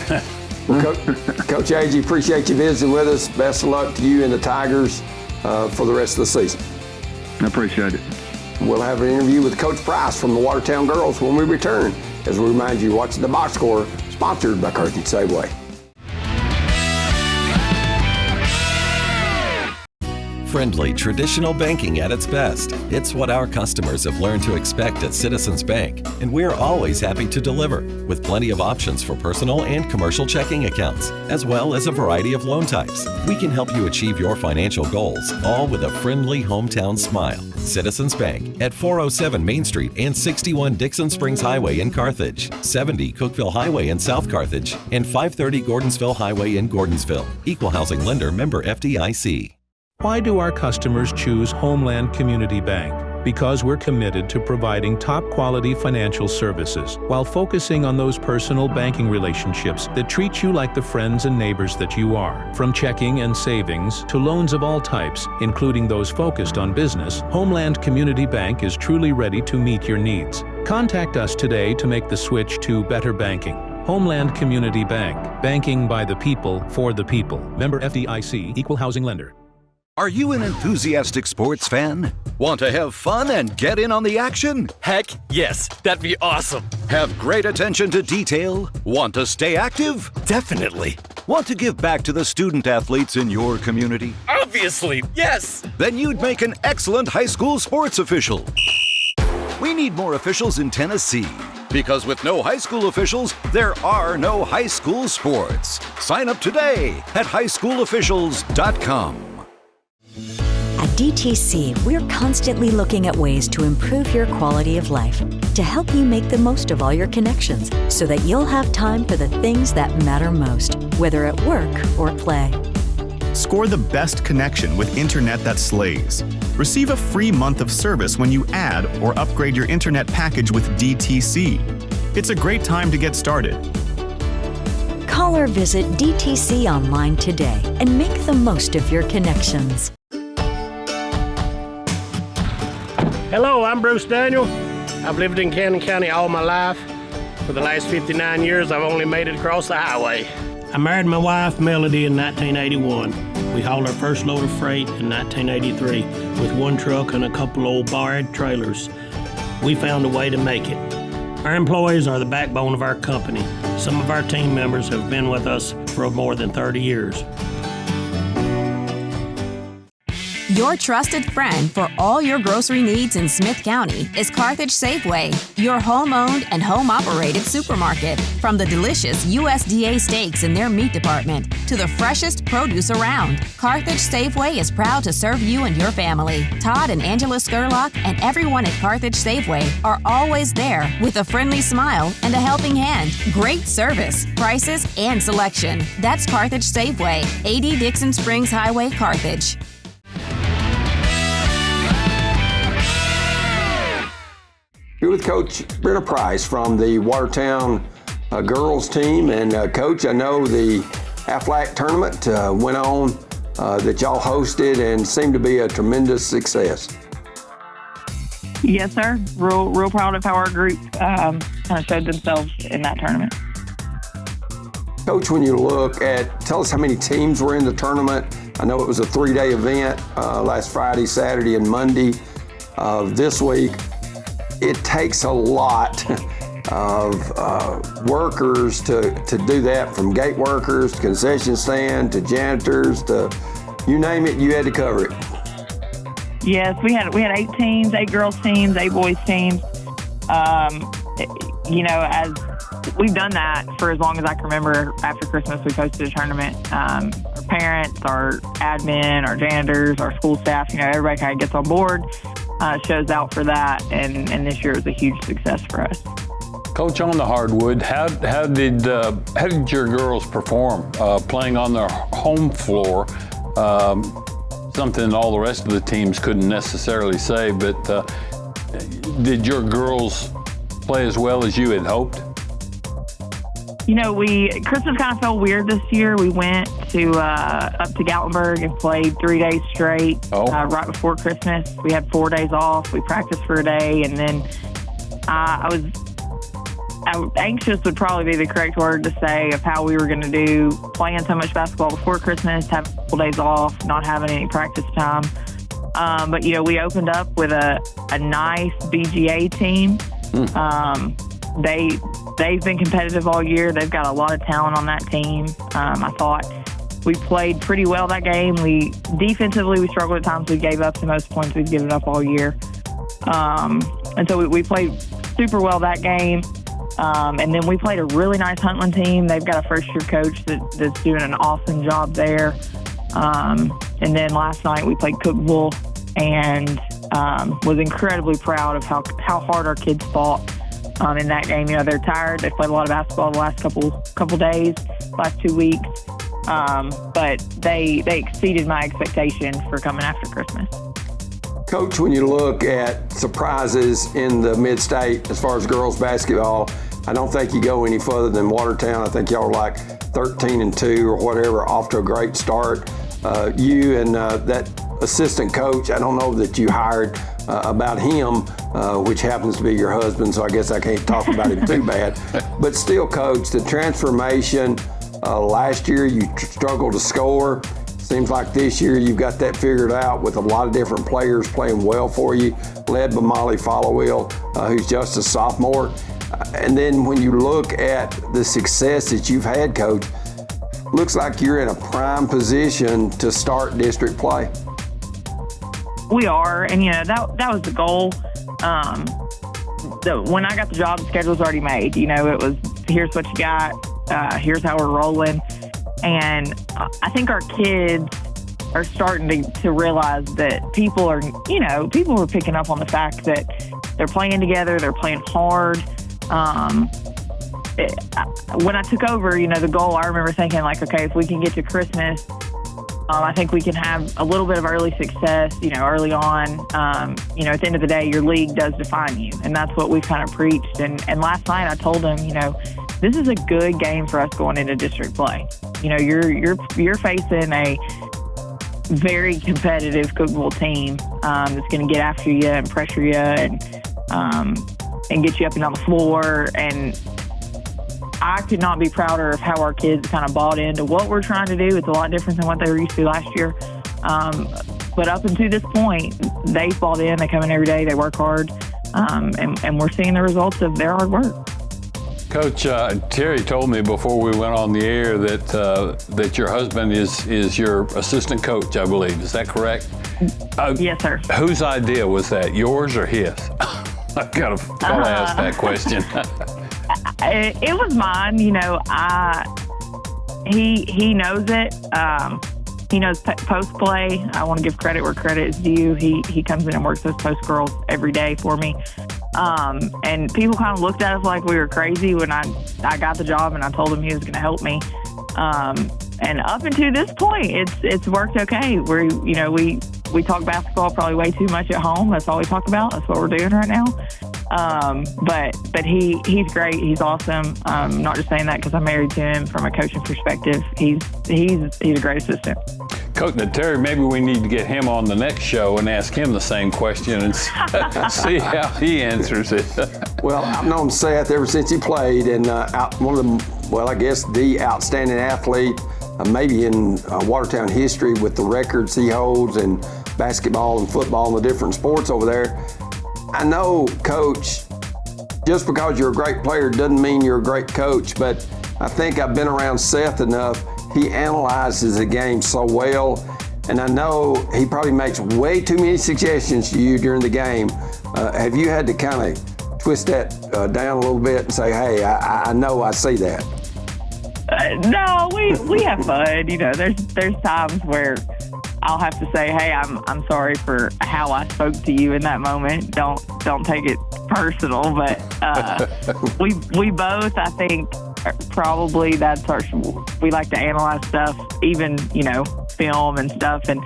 Well, Coach Agee, appreciate you visiting with us. Best of luck to you and the Tigers for the rest of the season. I appreciate it. We'll have an interview with Coach Price from the Watertown girls when we return, as we remind you, watching the box score, sponsored by Carthage Safeway. Friendly, traditional banking at its best. It's what our customers have learned to expect at Citizens Bank, and we're always happy to deliver, with plenty of options for personal and commercial checking accounts, as well as a variety of loan types. We can help you achieve your financial goals, all with a friendly hometown smile. Citizens Bank at 407 Main Street and 61 Dixon Springs Highway in Carthage, 70 Cookeville Highway in South Carthage, and 530 Gordonsville Highway in Gordonsville. Equal housing lender, member FDIC. Why do our customers choose Homeland Community Bank? Because we're committed to providing top-quality financial services while focusing on those personal banking relationships that treat you like the friends and neighbors that you are. From checking and savings to loans of all types, including those focused on business, Homeland Community Bank is truly ready to meet your needs. Contact us today to make the switch to better banking. Homeland Community Bank. Banking by the people, for the people. Member FDIC, Equal Housing Lender. Are you an enthusiastic sports fan? Want to have fun and get in on the action? Heck, yes. That'd be awesome. Have great attention to detail? Want to stay active? Definitely. Want to give back to the student athletes in your community? Obviously, yes. Then you'd make an excellent high school sports official. We need more officials in Tennessee, because with no high school officials, there are no high school sports. Sign up today at highschoolofficials.com. At DTC, we're constantly looking at ways to improve your quality of life, to help you make the most of all your connections, so that you'll have time for the things that matter most, whether at work or play. Score the best connection with internet that slays. Receive a free month of service when you add or upgrade your internet package with DTC. It's a great time to get started. Call or visit DTC online today and make the most of your connections. Hello, I'm Bruce Daniel. I've lived in Cannon County all my life. For the last 59 years, I've only made it across the highway. I married my wife, Melody, in 1981. We hauled our first load of freight in 1983 with one truck and a couple old borrowed trailers. We found a way to make it. Our employees are the backbone of our company. Some of our team members have been with us for more than 30 years. Your trusted friend for all your grocery needs in Smith County is Carthage Safeway, your home-owned and home-operated supermarket. From the delicious USDA steaks in their meat department to the freshest produce around, Carthage Safeway is proud to serve you and your family. Todd and Angela Skurlock and everyone at Carthage Safeway are always there with a friendly smile and a helping hand. Great service, prices, and selection. That's Carthage Safeway, 80 Dixon Springs Highway, Carthage. Here with Coach Brenna Price from the Watertown girls team. And Coach, I know the Aflac tournament went on that y'all hosted and seemed to be a tremendous success. Yes, sir. Real proud of how our group kind of showed themselves in that tournament. Coach, when you look at, tell us how many teams were in the tournament. I know it was a 3-day event last Friday, Saturday, and Monday this week. It takes a lot workers to do that, from gate workers to concession stand to janitors to you name it, you had to cover it. Yes, we had 8 teams, 8 girls teams, 8 boys teams. As we've done that for as long as I can remember. After Christmas, we hosted a tournament. Our parents, our admin, our janitors, our school staff, everybody kind of gets on board, shows out for that, and this year it was a huge success for us. Coach, on the hardwood, how did your girls perform playing on their home floor? Something all the rest of the teams couldn't necessarily say, but did your girls play as well as you had hoped? Christmas kind of felt weird this year. We went to up to Gatlinburg and played 3 days straight. Right before Christmas. We had 4 days off. We practiced for a day, and then I was anxious would probably be the correct word to say of how we were going to do, playing so much basketball before Christmas, having a couple days off, not having any practice time. But we opened up with a nice BGA team. They've been competitive all year. They've got a lot of talent on that team. I thought we played pretty well that game. Defensively, we struggled at times. We gave up the most points we've given up all year. And so we played super well that game. And then we played a really nice Huntland team. They've got a first-year coach that's doing an awesome job there. And then last night we played Cookville and was incredibly proud of how hard our kids fought in that game. They're tired. They've played a lot of basketball the last couple days, last 2 weeks. But they exceeded my expectation for coming after Christmas. Coach, when you look at surprises in the mid-state as far as girls basketball, I don't think you go any further than Watertown. I think y'all are like 13-2 or whatever, off to a great start. You and that assistant coach, I don't know that you hired about him, which happens to be your husband, so I guess I can't talk about him too bad. But still, Coach, the transformation, last year you struggled to score. Seems like this year you've got that figured out with a lot of different players playing well for you, led by Molly Followell, who's just a sophomore. And then when you look at the success that you've had, Coach, looks like you're in a prime position to start district play. We are, and that was the goal. When I got the job, the schedule was already made. It was, here's what you got, here's how we're rolling. And I think our kids are starting to realize that people are picking up on the fact that they're playing together, they're playing hard. When I took over, the goal, I remember thinking okay, if we can get to Christmas, I think we can have a little bit of early success, early on. At the end of the day, your league does define you, and that's what we've kind of preached. And last night I told them, this is a good game for us going into district play. You're facing a very competitive Cookville team that's going to get after you and pressure you and get you up and down the floor. And I could not be prouder of how our kids kind of bought into what we're trying to do. It's a lot different than what they were used to last year. But up until this point, they've bought in. They come in every day. They work hard. And we're seeing the results of their hard work. Coach, Terry told me before we went on the air that your husband is your assistant coach, I believe. Is that correct? Yes, sir. Whose idea was that, yours or his? I've got to ask that question. It was mine. He knows it. He knows post play. I want to give credit where credit is due. He comes in and works those post girls every day for me. And people kind of looked at us like we were crazy when I got the job and I told him he was going to help me. And up until this point, it's worked okay. We talk basketball probably way too much at home. That's all we talk about. That's what we're doing right now. But he's great. He's awesome. I'm not just saying that because I'm married to him. From a coaching perspective, he's a great assistant. Coach, Terry, maybe we need to get him on the next show and ask him the same question and see how he answers it. Well, I've known Seth ever since he played, and one of the outstanding athlete, maybe in Watertown history with the records he holds in basketball and football and the different sports over there. I know, Coach, just because you're a great player doesn't mean you're a great coach, but I think I've been around Seth enough. He analyzes the game so well, and I know he probably makes way too many suggestions to you during the game. Have you had to kind of twist that down a little bit and say, hey, I know I see that? No, we have fun. You know, there's times where I'll have to say, hey, I'm sorry for how I spoke to you in that moment. Don't take it personal. But we both, I think, probably we like to analyze stuff, even, you know, film and stuff. And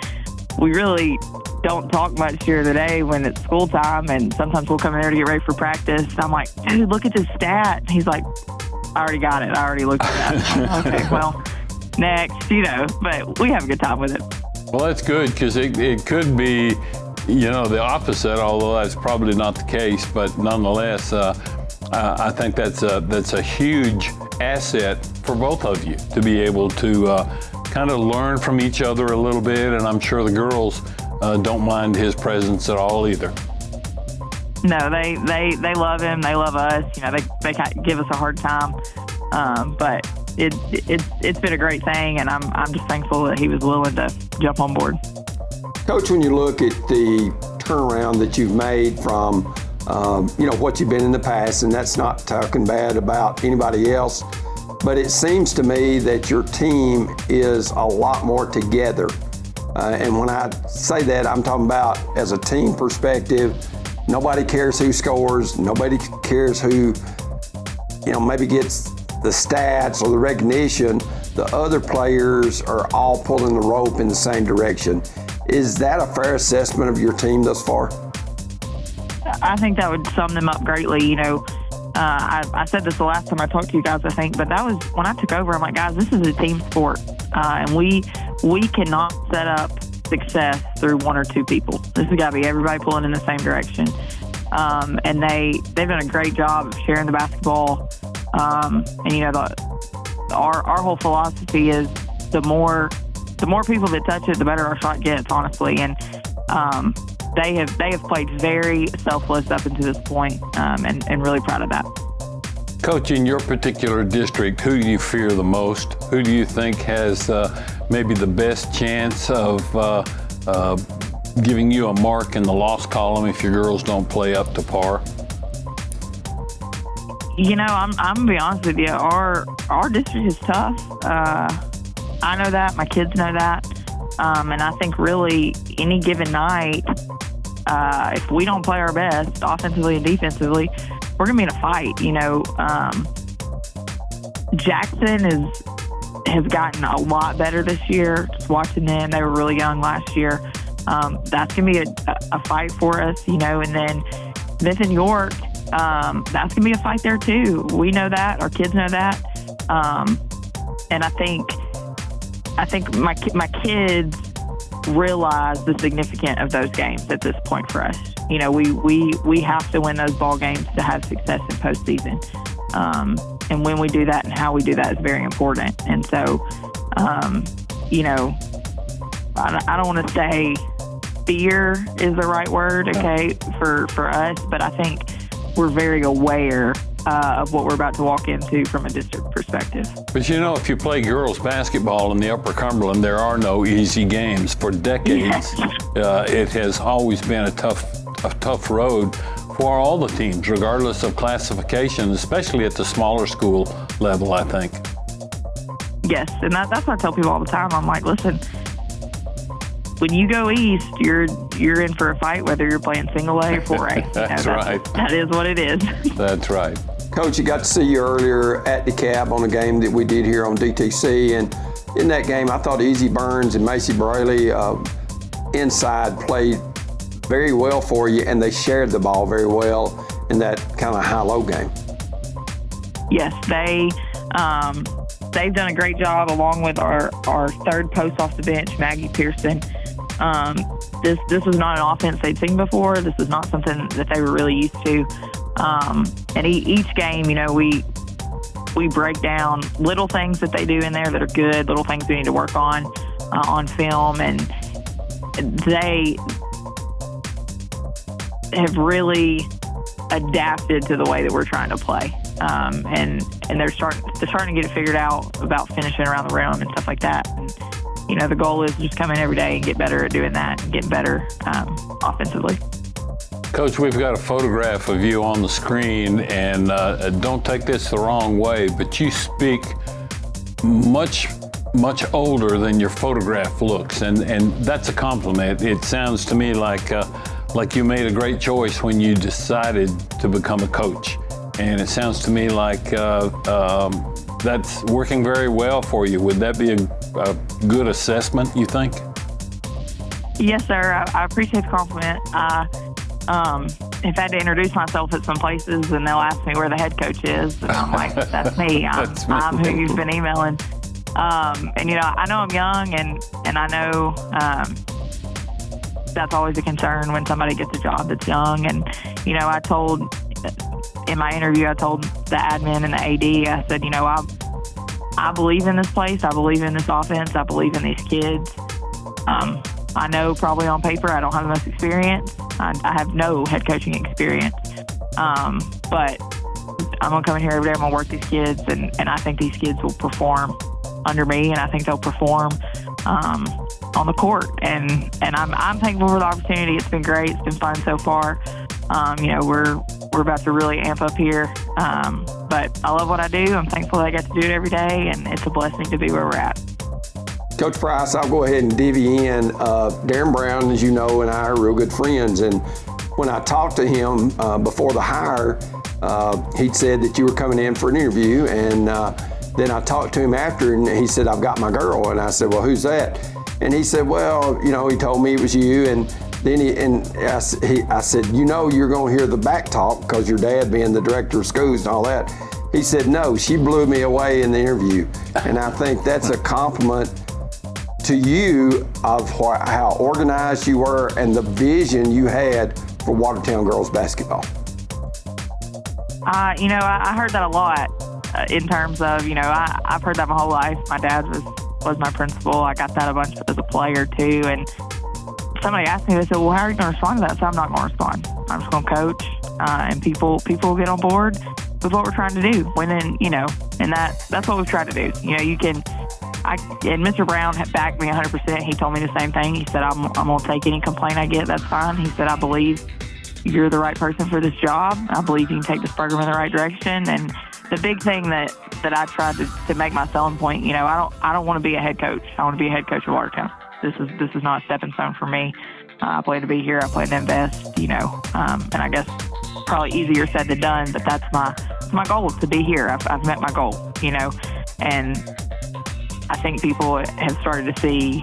we really don't talk much during the day when it's school time. And sometimes we'll come in there to get ready for practice. And I'm like, dude, look at this stat. And he's like, I already got it. I already looked at that. Okay, well, next, you know, but we have a good time with it. Well, that's good, because it could be, you know, the opposite, although that's probably not the case. But nonetheless, I think that's a huge asset for both of you to be able to kind of learn from each other a little bit. And I'm sure the girls don't mind his presence at all either. No, they love him. They love us. You know, they give us a hard time, but it's been a great thing, and I'm just thankful that he was willing to jump on board. Coach, when you look at the turnaround that you've made from you know, what you've been in the past, and that's not talking bad about anybody else, but it seems to me that your team is a lot more together. And when I say that, I'm talking about as a team perspective. Nobody cares who scores. Nobody cares who, you know, maybe gets the stats or the recognition. The other players are all pulling the rope in the same direction. Is that a fair assessment of your team thus far? I think that would sum them up greatly. You know, I said this the last time I talked to you guys, I think, but that was when I took over. I'm like, guys, this is a team sport, and we cannot set up success through one or two people. This has got to be everybody pulling in the same direction. And they've done a great job of sharing the basketball. And you know, our whole philosophy is the more people that touch it, the better our shot gets, honestly. And they have played very selfless up until this point, and really proud of that. Coach, in your particular district, who do you fear the most? Who do you think has maybe the best chance of giving you a mark in the loss column if your girls don't play up to par? You know, I'm gonna be honest with you. Our district is tough. I know that. My kids know that. And I think really any given night, if we don't play our best offensively and defensively, we're going to be in a fight. You know, Jackson has gotten a lot better this year. Just watching them, they were really young last year. That's going to be a fight for us, you know. And then Smith and York, that's going to be a fight there too. We know that. Our kids know that. And I think my kids realize the significance of those games at this point for us. You know, we have to win those ball games to have success in postseason. And when we do that and how we do that is very important. And so, you know, I don't want to say fear is the right word, okay, for us, but I think we're very aware of what we're about to walk into from a district perspective. But you know, if you play girls basketball in the Upper Cumberland, there are no easy games. For decades, it has always been a tough road for all the teams, regardless of classification, especially at the smaller school level, I think. Yes, and that's what I tell people all the time. I'm like, listen, when you go east, you're in for a fight, whether you're playing single A or 4A. That's right. That is what it is. That's right. Coach, you got to see you earlier at the cab on a game that we did here on DTC, and in that game, I thought Agee Burns and Macy Braley inside played very well for you, and they shared the ball very well in that kind of high-low game. Yes, they've done a great job along with our third post off the bench, Maggie Pearson. This was not an offense they'd seen before. This is not something that they were really used to. And each game, you know, we break down little things that they do in there that are good, little things we need to work on film, and they have really adapted to the way that we're trying to play. And they're starting to get it figured out about finishing around the rim and stuff like that. And, you know, the goal is to just come in every day and get better at doing that and get better offensively. Coach, we've got a photograph of you on the screen, and don't take this the wrong way, but you speak much older than your photograph looks, and that's a compliment. It sounds to me like you made a great choice when you decided to become a coach, and it sounds to me like that's working very well for you. Would that be a good assessment, you think? Yes, sir. I appreciate the compliment. If I had to introduce myself at some places and they'll ask me where the head coach is, and I'm like, that's me. I'm who you've been emailing. And, you know, I know I'm young, and I know that's always a concern when somebody gets a job that's young. And, you know, in my interview, I told the admin and the AD, I said, you know, I believe in this place. I believe in this offense. I believe in these kids. I know probably on paper I don't have the most experience. I have no head coaching experience. But I'm going to come in here every day. I'm going to work these kids, and I think these kids will perform under me, and I think they'll perform on the court. And I'm thankful for the opportunity. It's been great. It's been fun so far. You know, we're about to really amp up here. But I love what I do. I'm thankful that I get to do it every day, and it's a blessing to be where we're at. Coach Price, I'll go ahead and divvy in. Darren Brown, as you know, and I are real good friends. And when I talked to him before the hire, he said that you were coming in for an interview. And then I talked to him after, and he said, I've got my girl. And I said, well, who's that? And he said, well, you know, he told me it was you. And then I said, you know, you're going to hear the back talk because your dad being the director of schools and all that. He said, no, she blew me away in the interview. And I think that's a compliment to you of how organized you were and the vision you had for Watertown girls basketball. You know, I heard that a lot in terms of, you know, I've heard that my whole life. My dad was my principal. I got that a bunch as a player too. And somebody asked me, they said, well, how are you going to respond to that? So I'm not going to respond. I'm just going to coach, and people will get on board with what we're trying to do. When, you know, and that's what we've tried to do. You know, and Mr. Brown had backed me 100%. He told me the same thing. He said, I'm going to take any complaint I get. That's fine. He said, I believe you're the right person for this job. I believe you can take this program in the right direction. And the big thing that I tried to make my selling point, you know, I don't want to be a head coach. I want to be a head coach of Watertown. This is not a stepping stone for me. I plan to be here. I plan to invest, you know, and I guess probably easier said than done, but that's my goal, to be here. I've met my goal, you know, and I think people have started to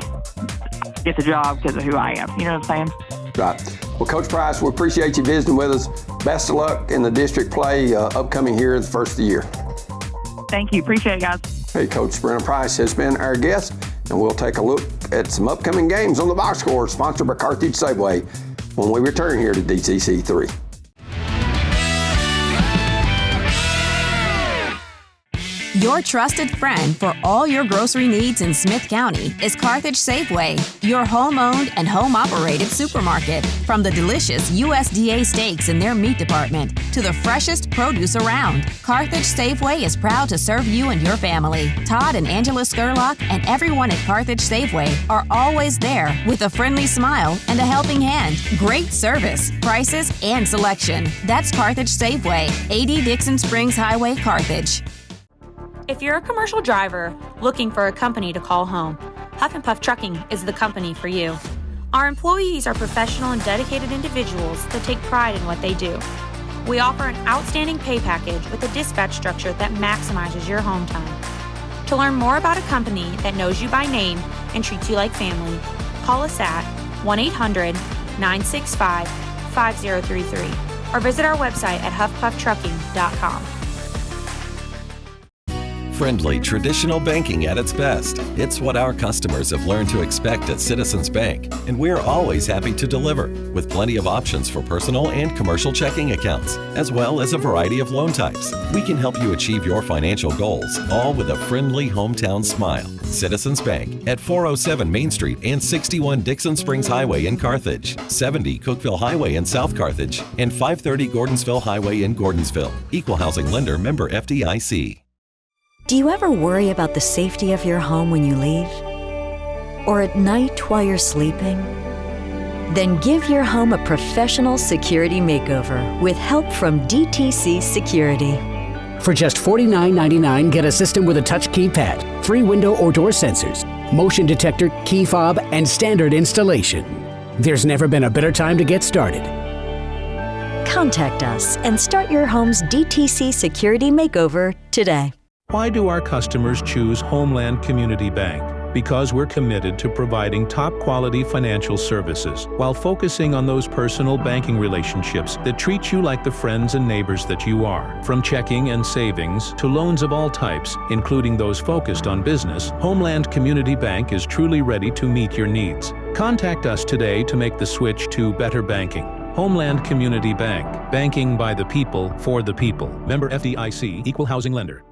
get the job because of who I am. You know what I'm saying? Right. Well, Coach Price, we appreciate you visiting with us. Best of luck in the district play upcoming here the first of the year. Thank you. Appreciate it, guys. Hey, Coach Brenna Price has been our guest, and we'll take a look at some upcoming games on the box score, sponsored by Carthage Safeway, when we return here to DTC 3. Your trusted friend for all your grocery needs in Smith County is Carthage Safeway, your home-owned and home-operated supermarket. From the delicious USDA steaks in their meat department to the freshest produce around, Carthage Safeway is proud to serve you and your family. Todd and Angela Skurlock and everyone at Carthage Safeway are always there with a friendly smile and a helping hand. Great service, prices, and selection. That's Carthage Safeway, 80 Dixon Springs Highway, Carthage. If you're a commercial driver looking for a company to call home, Huff and Puff Trucking is the company for you. Our employees are professional and dedicated individuals that take pride in what they do. We offer an outstanding pay package with a dispatch structure that maximizes your home time. To learn more about a company that knows you by name and treats you like family, call us at 1-800-965-5033 or visit our website at huffpufftrucking.com. Friendly, traditional banking at its best. It's what our customers have learned to expect at Citizens Bank, and we're always happy to deliver, with plenty of options for personal and commercial checking accounts, as well as a variety of loan types. We can help you achieve your financial goals, all with a friendly hometown smile. Citizens Bank at 407 Main Street and 61 Dixon Springs Highway in Carthage, 70 Cookeville Highway in South Carthage, and 530 Gordonsville Highway in Gordonsville. Equal housing lender, member FDIC. Do you ever worry about the safety of your home when you leave? Or at night while you're sleeping? Then give your home a professional security makeover with help from DTC Security. For just $49.99, get a system with a touch keypad, 3 window or door sensors, motion detector, key fob, and standard installation. There's never been a better time to get started. Contact us and start your home's DTC Security Makeover today. Why do our customers choose Homeland Community Bank? Because we're committed to providing top-quality financial services while focusing on those personal banking relationships that treat you like the friends and neighbors that you are. From checking and savings to loans of all types, including those focused on business, Homeland Community Bank is truly ready to meet your needs. Contact us today to make the switch to better banking. Homeland Community Bank. Banking by the people, for the people. Member FDIC, Equal Housing Lender.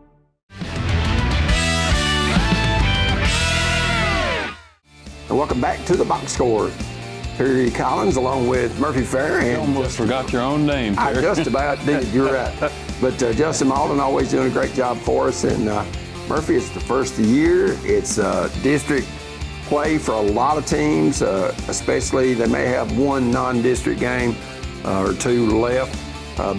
And welcome back to the Box Score. Perry Collins along with Murphy Fair. And you almost forgot your own name, Terry. I just about did, you're right. But Justin Malden always doing a great job for us. And Murphy, it's the first of the year. It's district play for a lot of teams, especially they may have one non-district game or 2 left.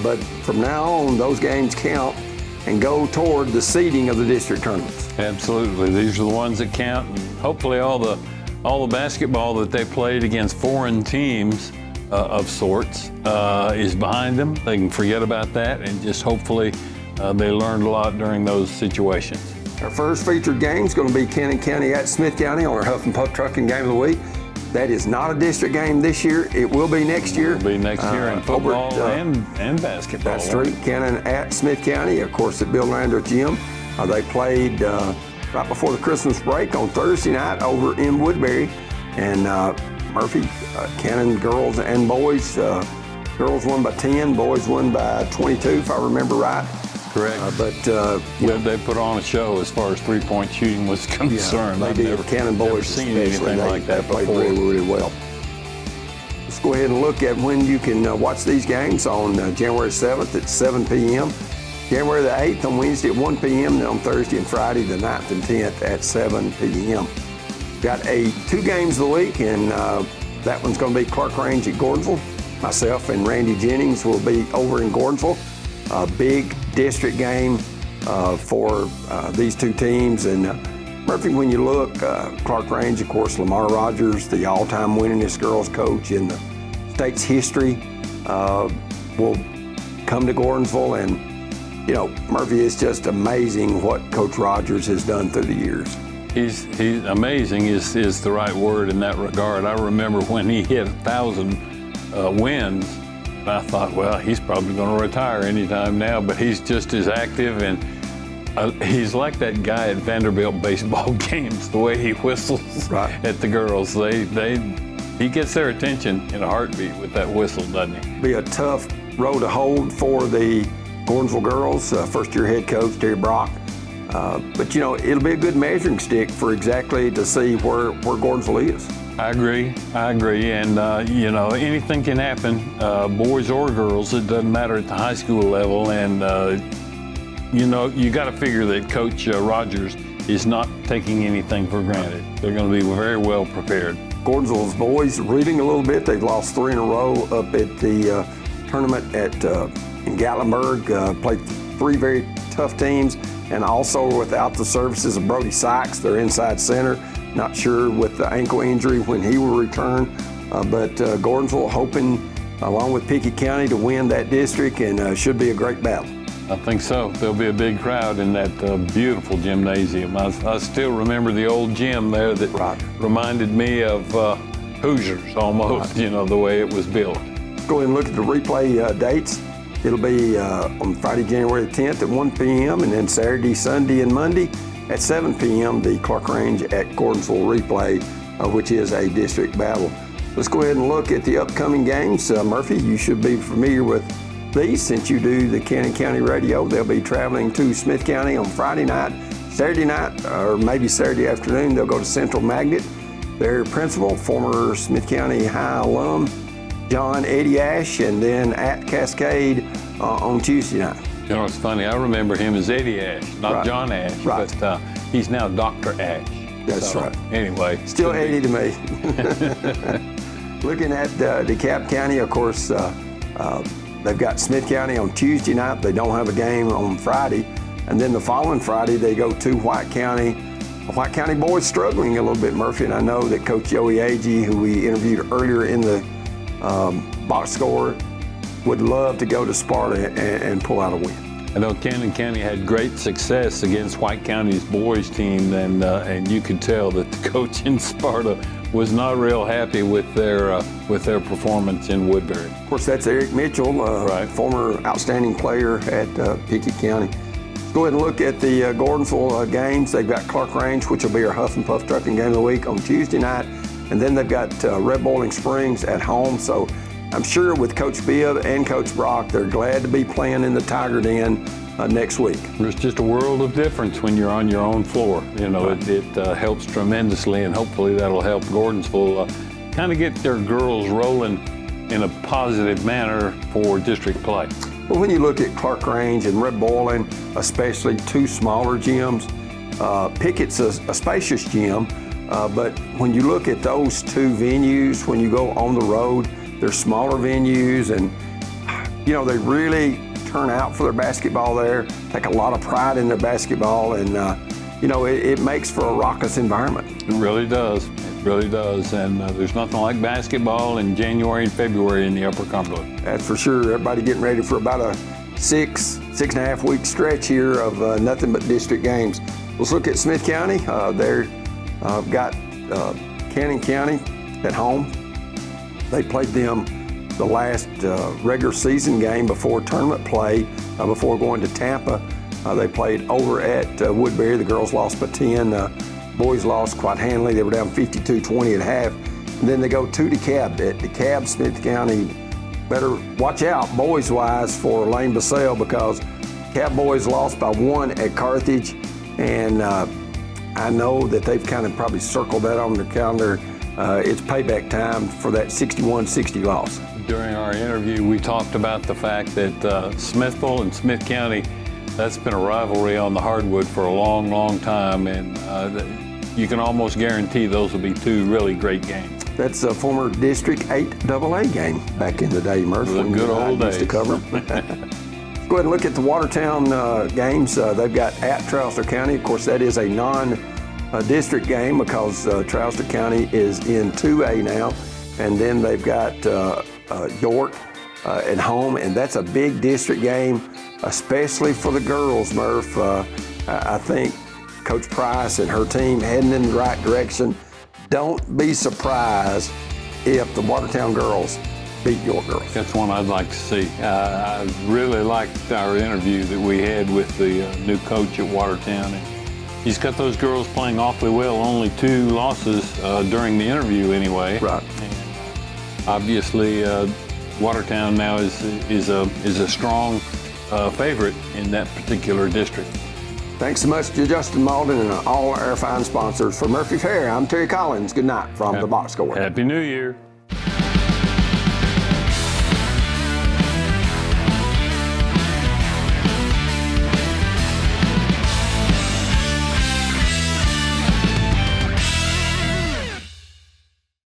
But from now on, those games count and go toward the seeding of the district tournaments. Absolutely. These are the ones that count. And hopefully all the basketball that they played against foreign teams of sorts is behind them. They can forget about that and just hopefully they learned a lot during those situations. Our first featured game is going to be Cannon County at Smith County on our Huff and Puff Trucking Game of the Week. That is not a district game this year. It will be next year. It will be next year in football and basketball. That's true. Cannon at Smith County, of course, at Bill Landreth Gym. They played right before the Christmas break on Thursday night over in Woodbury. And Murphy, Cannon girls and boys, girls won by 10, boys won by 22, if I remember right. Correct. They put on a show as far as three-point shooting was concerned. Yeah, they did. Cannon boys, never seen anything like that played before. really, really well. Let's go ahead and look at when you can watch these games on January 7th at 7 p.m. January the 8th on Wednesday at 1 p.m. Then on Thursday and Friday the 9th and 10th at 7 p.m. Got 2 games of the week, and that one's going to be Clark Range at Gordonsville. Myself and Randy Jennings will be over in Gordonsville. A big district game for these 2 teams. And Murphy, when you look, Clark Range, of course, Lamar Rogers, the all-time winningest girls coach in the state's history, will come to Gordonsville. And, you know, Murphy, is just amazing what Coach Rogers has done through the years. He's amazing is the right word in that regard. I remember when he hit 1,000 wins, and I thought, well, he's probably going to retire anytime now, but he's just as active, and he's like that guy at Vanderbilt baseball games, the way he whistles at the girls. He gets their attention in a heartbeat with that whistle, doesn't he? Be a tough row to hold for the Gordonsville girls, first-year head coach Terry Brock. But, you know, it'll be a good measuring stick for exactly to see where Gordonsville is. I agree. And, you know, anything can happen, boys or girls. It doesn't matter at the high school level. And, you know, you got to figure that Coach Rogers is not taking anything for granted. They're going to be very well prepared. Gordonsville's boys reading a little bit. They've lost 3 in a row up at the tournament in Gatlinburg. Played 3 very tough teams. And also without the services of Brody Sykes, their inside center. Not sure with the ankle injury when he will return. But Gordonsville hoping, along with Pickett County, to win that district, and should be a great battle. I think so. There'll be a big crowd in that beautiful gymnasium. I still remember the old gym there that reminded me of Hoosiers almost, you know, the way it was built. Go ahead and look at the replay dates. It'll be on Friday, January the 10th at 1 p.m. and then Saturday, Sunday, and Monday at 7 p.m. the Clark Range at Gordonsville replay, which is a district battle. Let's go ahead and look at the upcoming games. Murphy, you should be familiar with these since you do the Cannon County radio. They'll be traveling to Smith County on Friday night. Saturday night, or maybe Saturday afternoon, they'll go to Central Magnet. Their principal, former Smith County High alum, John Eddie Ash, and then at Cascade on Tuesday night. You know, it's funny, I remember him as Eddie Ash, not Right. John Ash, Right. but he's now Dr. Ash. That's right. Anyway. Still Eddie to me. Looking at DeKalb County, of course, they've got Smith County on Tuesday night. They don't have a game on Friday. And then the following Friday, they go to White County. The White County boys struggling a little bit, Murphy, and I know that Coach Joey Agee, who we interviewed earlier in the box score, would love to go to Sparta and pull out a win. I know Cannon County had great success against White County's boys team, and you could tell that the coach in Sparta was not real happy with their performance in Woodbury. Of course, that's Eric Mitchell, former outstanding player at Pickett County. Let's go ahead and look at the Gordonsville games. They've got Clark Range, which will be our Huff and Puff Trucking game of the week on Tuesday night, and then they've got Red Boiling Springs at home. So I'm sure with Coach Bibb and Coach Brock, they're glad to be playing in the Tiger Den next week. There's just a world of difference when you're on your own floor. You know, it helps tremendously, and hopefully that'll help Gordonsville kind of get their girls rolling in a positive manner for district play. Well, when you look at Clark Range and Red Boiling, especially two smaller gyms, Pickett's a spacious gym, but when you look at those two venues, when you go on the road, they're smaller venues, and you know, they really turn out for their basketball there, take a lot of pride in their basketball, and you know, it makes for a raucous environment. It really does. It really does. And there's nothing like basketball in January and February in the Upper Cumberland. That's for sure. Everybody getting ready for about a six and a half week stretch here of nothing but district games. Let's look at Smith County. They've got Cannon County at home. They played them the last regular season game before tournament play, before going to Tampa. They played over at Woodbury. The girls lost by 10. Boys lost quite handily. They were down 52-20 at half. And then they go to DeKalb. At DeKalb, Smith County, better watch out boys-wise for Layne Bussell, because DeKalb boys lost by 1 at Carthage. And I know that they've kind of probably circled that on their calendar. It's payback time for that 61-60 loss. During our interview, we talked about the fact that Smithville and Smith County, that's been a rivalry on the hardwood for a long, long time, and you can almost guarantee those will be two really great games. That's a former District 8 AA game back in the day, Murph. The good old days. Used to cover them. Go ahead and look at the Watertown games. They've got at Charleston County. Of course, that is a non-district game because Charleston County is in 2A now. And then they've got York at home, and that's a big district game, especially for the girls, Murph. I think Coach Price and her team heading in the right direction. Don't be surprised if the Watertown girls beat York girls. That's one I'd like to see. I really liked our interview that we had with the new coach at Watertown. And he's got those girls playing awfully well, only 2 losses during the interview anyway. Right. And obviously, Watertown now is a strong favorite in that particular district. Thanks so much to Justin Malden and all our fine sponsors. For Murphy Fair, I'm Terry Collins. Good night from the Box Score. Happy New Year.